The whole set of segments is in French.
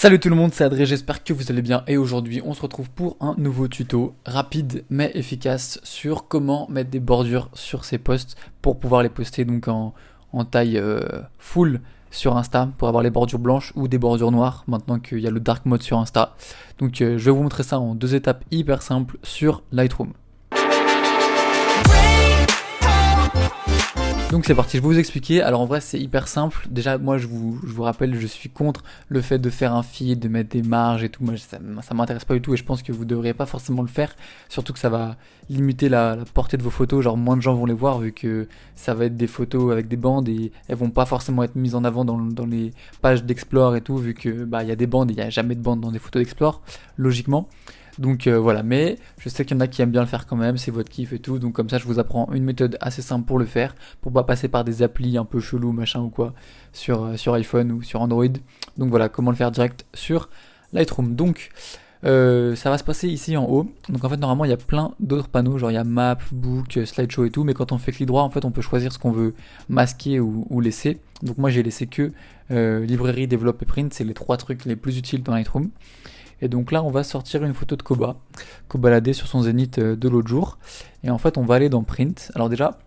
Salut tout le monde, c'est Adré, j'espère que vous allez bien et aujourd'hui on se retrouve pour un nouveau tuto rapide mais efficace sur comment mettre des bordures sur ses posts pour pouvoir les poster donc en taille full sur Insta pour avoir les bordures blanches ou des bordures noires maintenant qu'il y a le dark mode sur Insta. Donc je vais vous montrer ça en 2 étapes hyper simples sur Lightroom. Donc c'est parti, je vais vous expliquer. Alors en vrai c'est hyper simple. Déjà moi je vous rappelle, je suis contre le fait de faire un feed, de mettre des marges et tout. Moi ça m'intéresse pas du tout et je pense que vous devriez pas forcément le faire. Surtout que ça va limiter la portée de vos photos. Genre moins de gens vont les voir vu que ça va être des photos avec des bandes et elles vont pas forcément être mises en avant dans les pages d'Explore et tout. Vu que bah il y a des bandes et il y a jamais de bandes dans des photos d'Explore, logiquement. Donc voilà, mais je sais qu'il y en a qui aiment bien le faire quand même, c'est votre kiff et tout, donc comme ça je vous apprends une méthode assez simple pour le faire, pour pas passer par des applis un peu chelou machin ou quoi, sur iPhone ou sur Android. Donc voilà, comment le faire direct sur Lightroom. Donc ça va se passer ici en haut, donc en fait normalement il y a plein d'autres panneaux, genre il y a Map, Book, Slideshow et tout, mais quand on fait clic droit en fait on peut choisir ce qu'on veut masquer ou laisser. Donc moi j'ai laissé que librairie, développe et print, c'est les 3 trucs les plus utiles dans Lightroom. Et donc là, on va sortir une photo de Koba baladait sur son zénith de l'autre jour. Et en fait, on va aller dans Print. Alors déjà,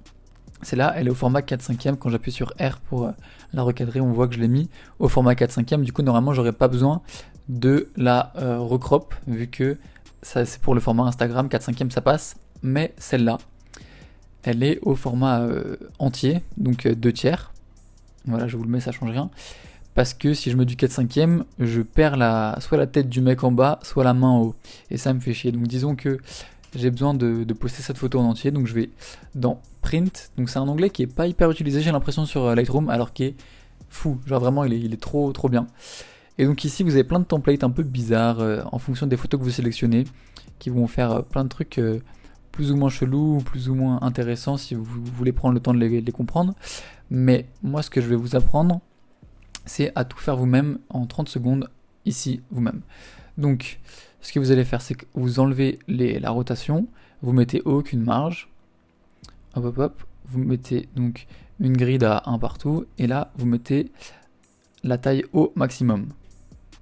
c'est là, elle est au format 4/5. Quand j'appuie sur R pour la recadrer, on voit que je l'ai mis au format 4/5. Du coup, normalement, j'aurais pas besoin de la recrop, vu que ça c'est pour le format Instagram, 4/5 ça passe. Mais celle-là, elle est au format entier, donc 2/3. Voilà, je vous le mets, ça change rien. Parce que si je mets du 4/5, je perds soit la tête du mec en bas, soit la main en haut. Et ça me fait chier. Donc disons que j'ai besoin de poster cette photo en entier. Donc je vais dans Print. Donc c'est un onglet qui est pas hyper utilisé, j'ai l'impression, sur Lightroom, alors qu'il est fou. Genre vraiment, il est trop bien. Et donc ici, vous avez plein de templates un peu bizarres en fonction des photos que vous sélectionnez, qui vont faire plein de trucs plus ou moins chelous, ou plus ou moins intéressants si vous voulez prendre le temps de les comprendre. Mais moi, ce que je vais vous apprendre, c'est à tout faire vous-même en 30 secondes, ici, vous-même. Donc, ce que vous allez faire, c'est que vous enlevez la rotation, vous mettez aucune marge, hop, vous mettez donc une grille à 1 partout, et là, vous mettez la taille au maximum.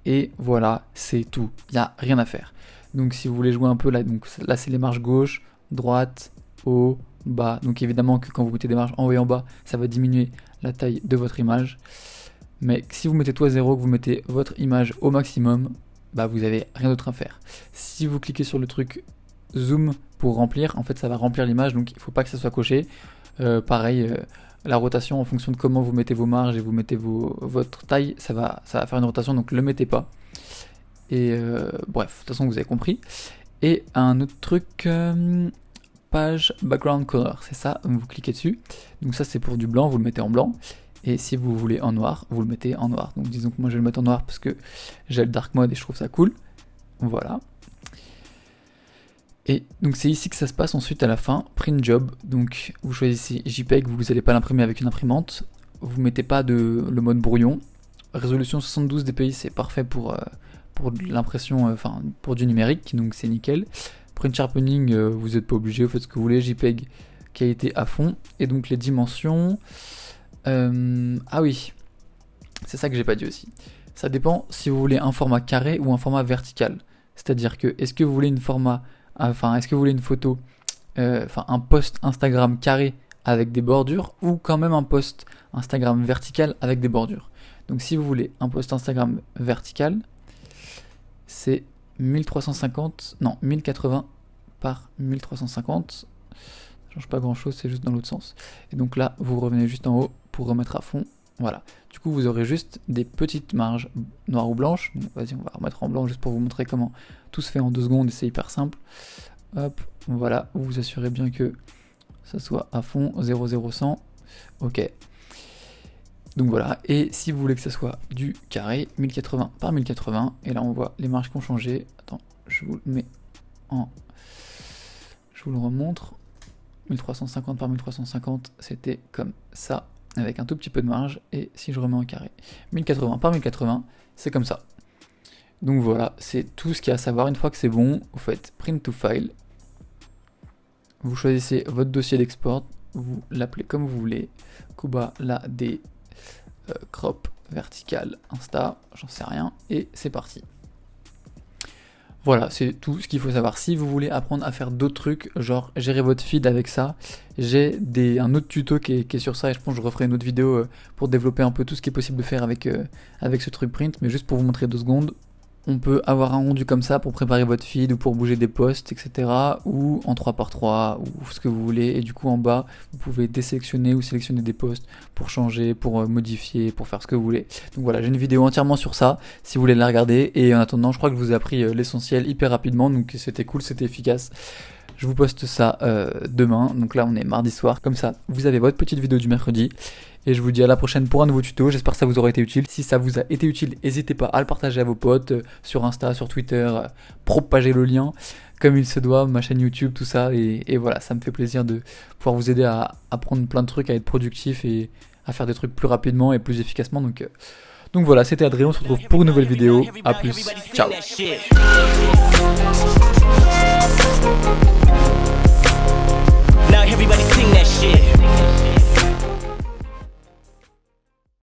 Et voilà, c'est tout, il n'y a rien à faire. Donc, si vous voulez jouer un peu, là, donc, là c'est les marges gauche, droite, haut, bas. Donc, évidemment que quand vous mettez des marges en haut et en bas, ça va diminuer la taille de votre image. Mais si vous mettez tout à 0, que vous mettez votre image au maximum, bah vous avez rien d'autre à faire. Si vous cliquez sur le truc zoom pour remplir, en fait ça va remplir l'image, donc il ne faut pas que ça soit coché. Pareil, la rotation en fonction de comment vous mettez vos marges et vous mettez votre taille, ça va faire une rotation, donc le mettez pas. Et bref, de toute façon vous avez compris. Et un autre truc, page background color, c'est ça, vous cliquez dessus. Donc ça c'est pour du blanc, vous le mettez en blanc. Et si vous voulez en noir, vous le mettez en noir. Donc disons que moi je vais le mettre en noir parce que j'ai le dark mode et je trouve ça cool. Voilà. Et donc c'est ici que ça se passe ensuite à la fin. Print job. Donc vous choisissez JPEG, vous n'allez pas l'imprimer avec une imprimante. Vous mettez pas le mode brouillon. Résolution 72 dpi, c'est parfait pour l'impression, enfin pour du numérique, donc c'est nickel. Print sharpening, vous n'êtes pas obligé, vous faites ce que vous voulez. JPEG qualité à fond. Et donc les dimensions. Ah oui, c'est ça que j'ai pas dit aussi. Ça dépend si vous voulez un format carré ou un format vertical. C'est-à-dire que est-ce que vous voulez une photo, un post Instagram carré avec des bordures ou quand même un post Instagram vertical avec des bordures. Donc si vous voulez un post Instagram vertical, c'est 1080 par 1350. Ça change pas grand chose, c'est juste dans l'autre sens. Et donc là, vous revenez juste en haut pour remettre à fond. Voilà. Du coup, vous aurez juste des petites marges noires ou blanches. Donc, vas-y, on va remettre en blanc juste pour vous montrer comment tout se fait en 2 secondes et c'est hyper simple. Hop, voilà. Vous vous assurez bien que ça soit à fond, 0,0100. Ok. Donc voilà. Et si vous voulez que ça soit du carré, 1080 par 1080. Et là, on voit les marges qui ont changé. Attends, je vous le mets en... Je vous le remontre. 1350 par 1350, c'était comme ça, avec un tout petit peu de marge, et si je remets en carré, 1080 par 1080, c'est comme ça. Donc voilà, c'est tout ce qu'il y a à savoir. Une fois que c'est bon, vous faites Print to File, vous choisissez votre dossier d'export, vous l'appelez comme vous voulez, Koba la des crop vertical, Insta, j'en sais rien, et c'est parti. Voilà, c'est tout ce qu'il faut savoir. Si vous voulez apprendre à faire d'autres trucs, genre gérer votre feed avec ça, j'ai un autre tuto qui est sur ça, et je pense que je referai une autre vidéo pour développer un peu tout ce qui est possible de faire avec ce truc print, mais juste pour vous montrer 2 secondes. On peut avoir un rendu comme ça pour préparer votre feed ou pour bouger des posts, etc. Ou en 3x3 ou ce que vous voulez. Et du coup en bas, vous pouvez désélectionner ou sélectionner des posts pour changer, pour modifier, pour faire ce que vous voulez. Donc voilà, j'ai une vidéo entièrement sur ça si vous voulez la regarder. Et en attendant, je crois que je vous ai appris l'essentiel hyper rapidement. Donc c'était cool, c'était efficace. Je vous poste ça demain. Donc là on est mardi soir. Comme ça, vous avez votre petite vidéo du mercredi. Et je vous dis à la prochaine pour un nouveau tuto, j'espère que ça vous aura été utile. Si ça vous a été utile, n'hésitez pas à le partager à vos potes, sur Insta, sur Twitter, propagez le lien comme il se doit, ma chaîne YouTube, tout ça. Et voilà, ça me fait plaisir de pouvoir vous aider à apprendre plein de trucs, à être productif et à faire des trucs plus rapidement et plus efficacement. Donc voilà, c'était Adrien, on se retrouve pour une nouvelle vidéo. A plus, ciao.